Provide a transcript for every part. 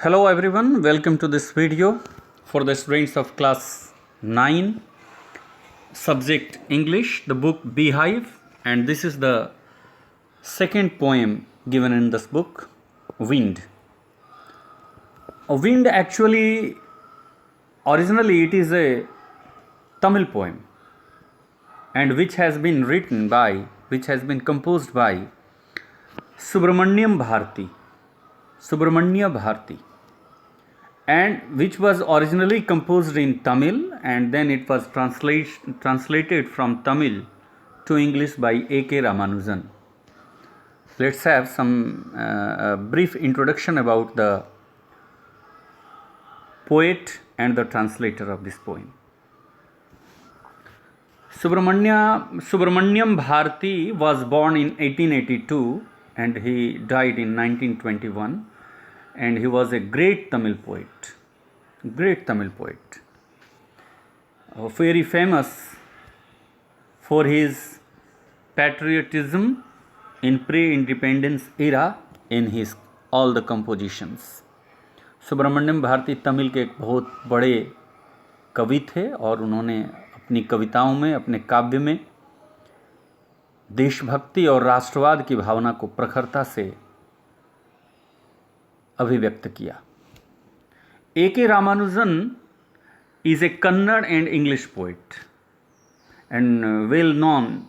Hello everyone, welcome to this video for the students of class 9, subject English, the book Beehive, and this is the second poem given in this book, Wind. Wind actually, originally it is a Tamil poem and which has been composed by Subramanya Bharati, and which was originally composed in Tamil and then it was translated from Tamil to English by A.K. Ramanujan. Let's have some brief introduction about the poet and the translator of this poem. Subramanyam Bharati was born in 1882 and he died in 1921, and he was a great Tamil poet, very famous for his patriotism in pre-independence era in his all the compositions. Subramaniam Bharti Tamil के एक बहुत बड़े कवि थे और उन्होंने अपनी कविताओं में, अपने काव्य में देशभक्ति और राष्ट्रवाद की भावना को प्रखरता से अभिव्यक्त किया. A.K. Ramanujan is a Kannada and English poet and well known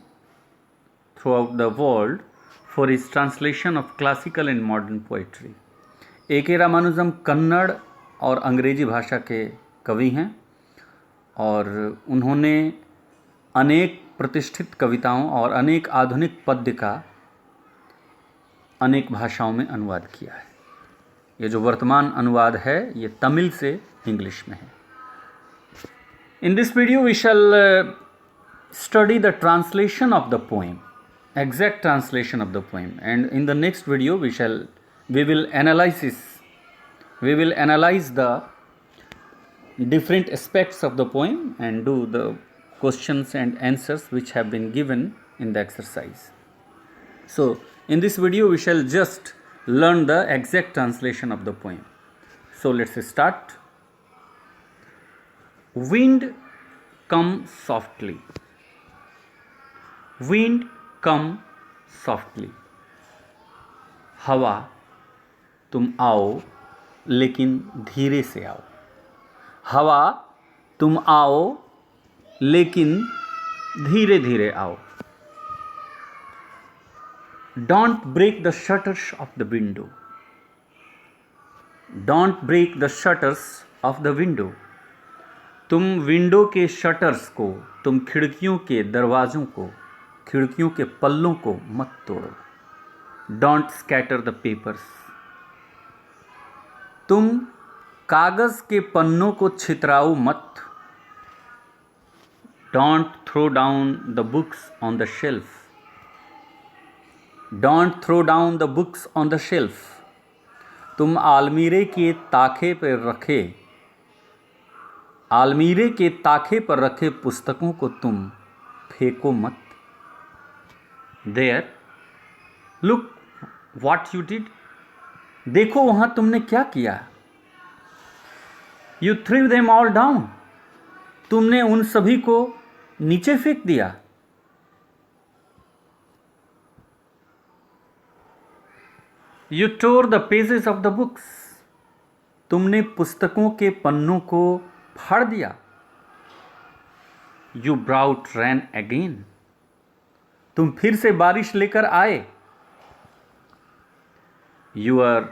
throughout the world for his translation of classical and modern poetry. A.K. Ramanujan Kannada और अंग्रेजी भाषा के कवि हैं और उन्होंने अनेक प्रतिष्ठित कविताओं और अनेक आधुनिक पद्य का अनेक भाषाओं में अनुवाद किया है. ये जो वर्तमान अनुवाद है ये तमिल से इंग्लिश में है. In this video we shall study the translation of the poem, exact translation of the poem, and in the next video we will analyze the different aspects of the poem and do the questions and answers which have been given in the exercise. So in this video we shall just learn the exact translation of the poem. So let's start. Wind come softly. Wind come softly. हवा तुम आओ लेकिन धीरे से आओ. हवा तुम आओ लेकिन धीरे धीरे आओ. Don't break the shutters of the window. Don't break the shutters of the window. तुम विंडो के शटर्स को, तुम खिड़कियों के दरवाज़ों को, खिड़कियों के पल्लों को मत तोड़ो. Don't scatter the papers. तुम कागज़ के पन्नों को छितराओ मत. Don't throw down the books on the shelf. Don't throw down the books on the shelf. तुम आलमीरे के ताखे पर रखे पुस्तकों को तुम फेंको मत. There, look what you did. देखो वहाँ तुमने क्या किया. You threw them all down. तुमने उन सभी को नीचे फेंक दिया. You tore the pages of the books. तुमने पुस्तकों के पन्नों को फाड़ दिया. You brought rain again. तुम फिर से बारिश लेकर आए. You are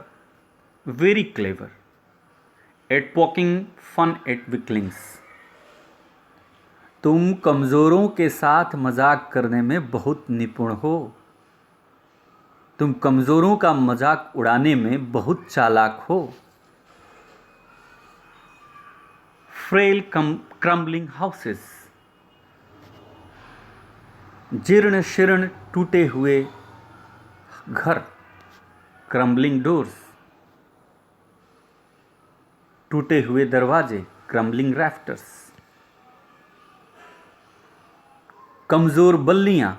very clever at poking fun at weaklings. तुम कमज़ोरों के साथ मजाक करने में बहुत निपुण हो. तुम कमज़ोरों का मजाक उड़ाने में बहुत चालाक हो. Frail crumbling houses. जीर्ण शीर्ण टूटे हुए घर. Crumbling doors. टूटे हुए दरवाजे. Crumbling rafters. कमज़ोर बल्लियाँ.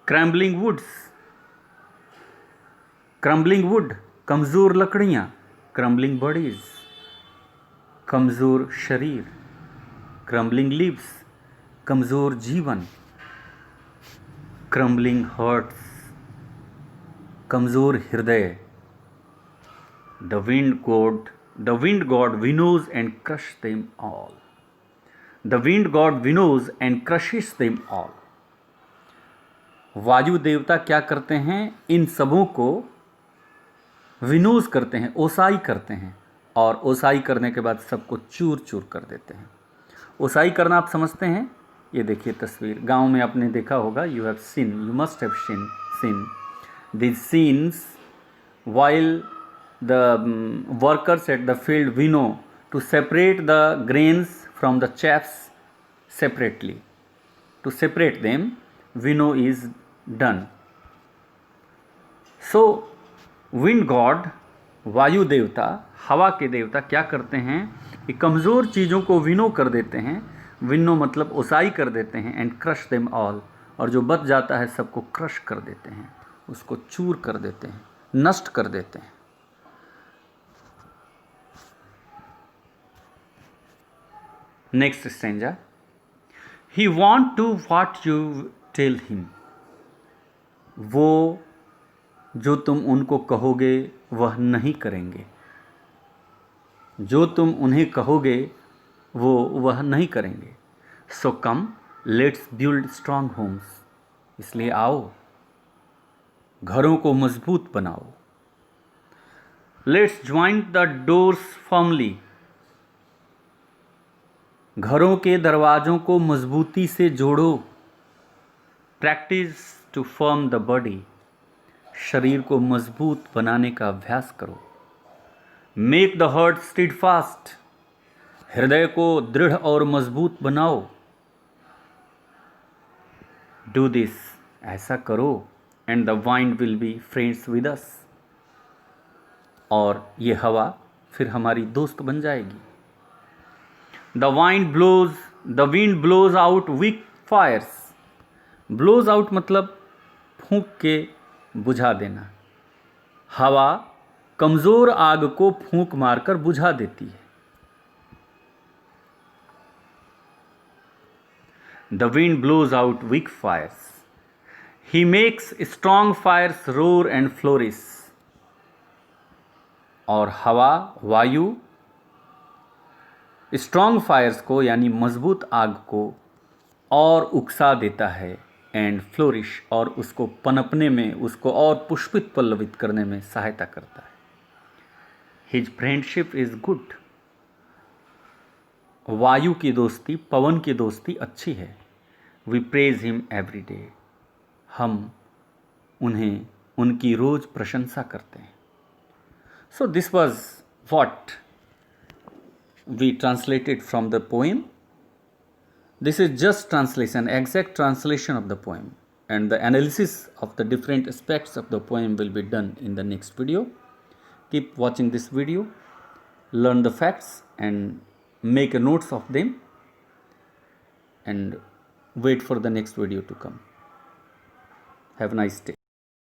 Crumbling woods. क्रम्बलिंग वुड, कमज़ोर लकड़ियाँ. क्रम्बलिंग बॉडीज, कमज़ोर शरीर, क्रम्बलिंग लिव्स, कमज़ोर जीवन, क्रम्बलिंग हार्ट्स, कमज़ोर हृदय। The wind god winnows and crushes them all. The wind god winnows and crushes them all. वायु देवता क्या करते हैं? इन सबों को विनोज करते हैं, ओसाई करते हैं, और ओसाई करने के बाद सबको चूर चूर कर देते हैं। ओसाई करना आप समझते हैं? ये देखिए तस्वीर, गांव में आपने देखा होगा, you must have seen these scenes while the workers at the field winnow to separate the grains from the chaffs separately. To separate them, winnow is done. So wind god, वायु देवता, हवा के देवता क्या करते हैं कि कमज़ोर चीज़ों को विनो कर देते हैं। विनो मतलब ओसाई कर देते हैं, एंड क्रश देम ऑल, और जो बच जाता है सबको क्रश कर देते हैं, उसको चूर कर देते हैं, नष्ट कर देते हैं। Next stanza, he want to what you tell him. वो जो तुम उनको कहोगे वह नहीं करेंगे। जो तुम उन्हें कहोगे वो वह नहीं करेंगे। So come let's build strong homes. इसलिए आओ, घरों को मजबूत बनाओ। Let's join the doors firmly. घरों के दरवाज़ों को मजबूती से जोड़ो। Practice to firm the body. शरीर को मजबूत बनाने का अभ्यास करो। Make the heart steadfast. हृदय को दृढ़ और मजबूत बनाओ। डू दिस, ऐसा करो, and the wind will be friends with us. और ये हवा फिर हमारी दोस्त बन जाएगी। The wind blows out weak fires. Blows out मतलब फूंक के बुझा देना। हवा कमज़ोर आग को फूंक मारकर बुझा देती है। The wind blows out weak fires. He makes strong fires roar and flourish. और हवा, वायु स्ट्रॉन्ग फायर्स को यानी मजबूत आग को और उकसा देता है, एंड फ्लोरिश, और उसको पनपने में, उसको और पुष्पित पल्लवित करने में सहायता करता है। His friendship is good. वायु की दोस्ती, पवन की दोस्ती अच्छी है। We praise him every day. हम उन्हें उनकी रोज प्रशंसा करते हैं। So this was what we translated from the poem. This is just translation, exact translation of the poem, and the analysis of the different aspects of the poem will be done in the next video. Keep watching this video, learn the facts and make notes of them, and wait for the next video to come. Have a nice day.